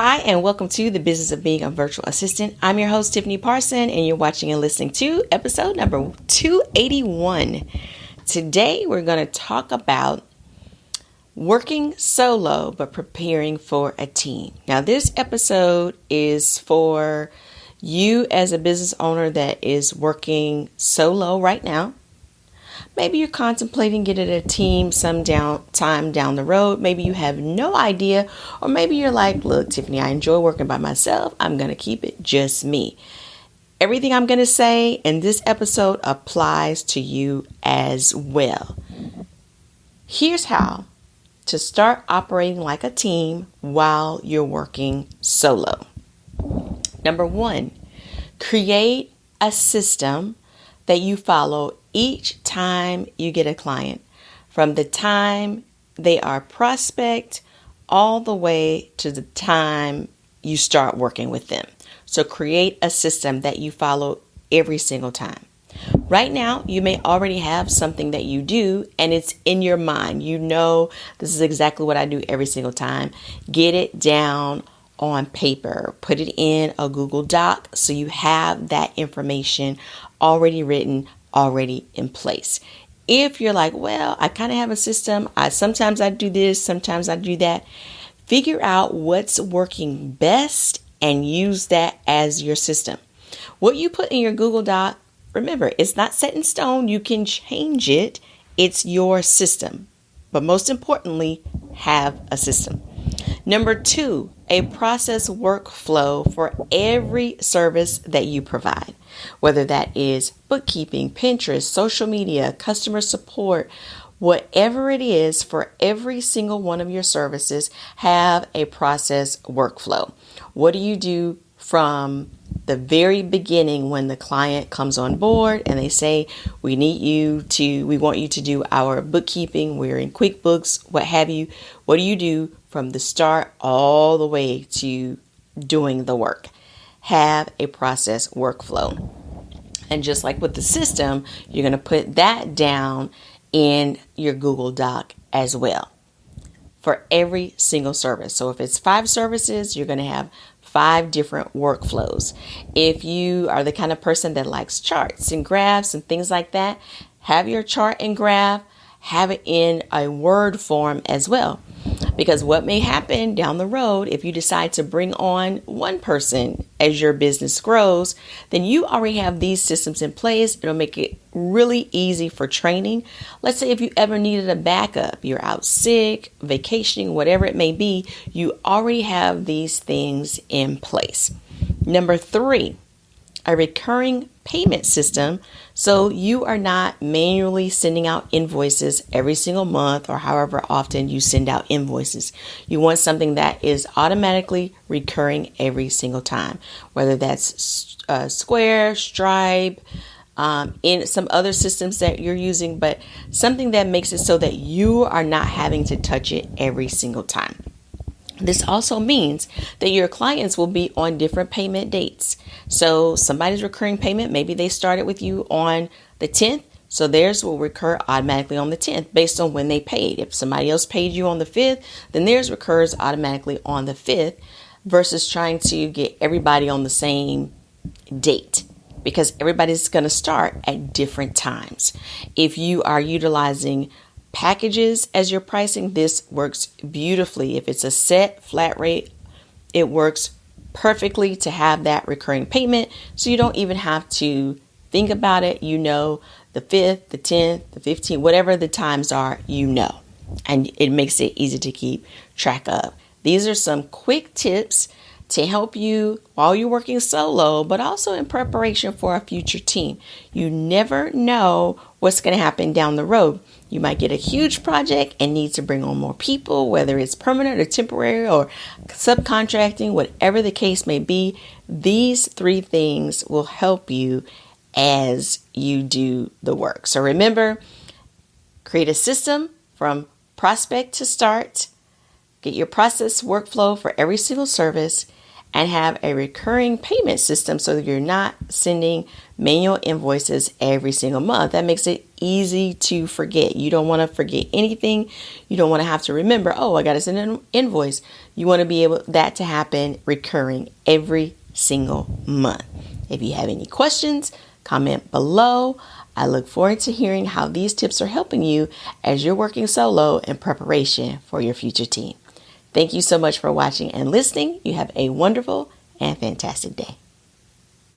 Hi, and welcome to the Business of Being a Virtual Assistant. I'm your host, Tiffany Parson, and you're watching and listening to episode number 281. Today, we're going to talk about working solo but preparing for a team. Now, this episode is for you as a business owner that is working solo right now. Maybe you're contemplating getting a team time down the road. Maybe you have no idea. Or maybe you're like, look, Tiffany, I enjoy working by myself. I'm going to keep it just me. Everything I'm going to say in this episode applies to you as well. Here's how to start operating like a team while you're working solo. Number one, create a system that you follow each time you get a client, from the time they are prospect all the way to the time you start working with them. So create a system that you follow every single time. Right now, you may already have something that you do and it's in your mind. You know, this is exactly what I do every single time. Get it down on paper. Put it in a Google Doc so you have that information already written, already in place. If you're like, well, I kind of have a system. Sometimes I do this, sometimes I do that. Figure out what's working best and use that as your system. What you put in your Google Doc, remember, it's not set in stone. You can change it. It's your system. But most importantly, have a system. Number two, a process workflow for every service that you provide, whether that is bookkeeping, Pinterest, social media, customer support, whatever it is. For every single one of your services, have a process workflow. What do you do from the very beginning when the client comes on board and they say, we want you to do our bookkeeping, we're in QuickBooks, what have you. What do you do from the start all the way to doing the work? Have a process workflow. And just like with the system, you're going to put that down in your Google Doc as well for every single service. So if it's 5 services, you're going to have 5 different workflows. If you are the kind of person that likes charts and graphs and things like that, have your chart and graph, have it in a Word form as well. Because what may happen down the road, if you decide to bring on one person as your business grows, then you already have these systems in place. It'll make it really easy for training. Let's say if you ever needed a backup, you're out sick, vacationing, whatever it may be, you already have these things in place. Number 3, a recurring payment system, so you are not manually sending out invoices every single month or however often you send out invoices. You want something that is automatically recurring every single time, whether that's Square, Stripe, in some other systems that you're using, but something that makes it so that you are not having to touch it every single time. This also means that your clients will be on different payment dates. So somebody's recurring payment, maybe they started with you on the 10th. So theirs will recur automatically on the 10th based on when they paid. If somebody else paid you on the 5th, then theirs recurs automatically on the 5th versus trying to get everybody on the same date, because everybody's going to start at different times. If you are utilizing packages as your pricing, this works beautifully. If it's a set flat rate, it works perfectly to have that recurring payment, so you don't even have to think about it. You know, the 5th, the 10th, the 15th, whatever the times are, you know, and it makes it easy to keep track of. These are some quick tips to help you while you're working solo, but also in preparation for a future team. You never know what's going to happen down the road. You might get a huge project and need to bring on more people, whether it's permanent or temporary or subcontracting, whatever the case may be. These 3 things will help you as you do the work. So remember, create a system from prospect to start. Get your process workflow for every single service and have a recurring payment system so that you're not sending manual invoices every single month. That makes it easy to forget. You don't want to forget anything. You don't want to have to remember, oh, I got to send an invoice. You want to be able that to happen recurring every single month. If you have any questions, comment below. I look forward to hearing how these tips are helping you as you're working solo in preparation for your future team. Thank you so much for watching and listening. You have a wonderful and fantastic day.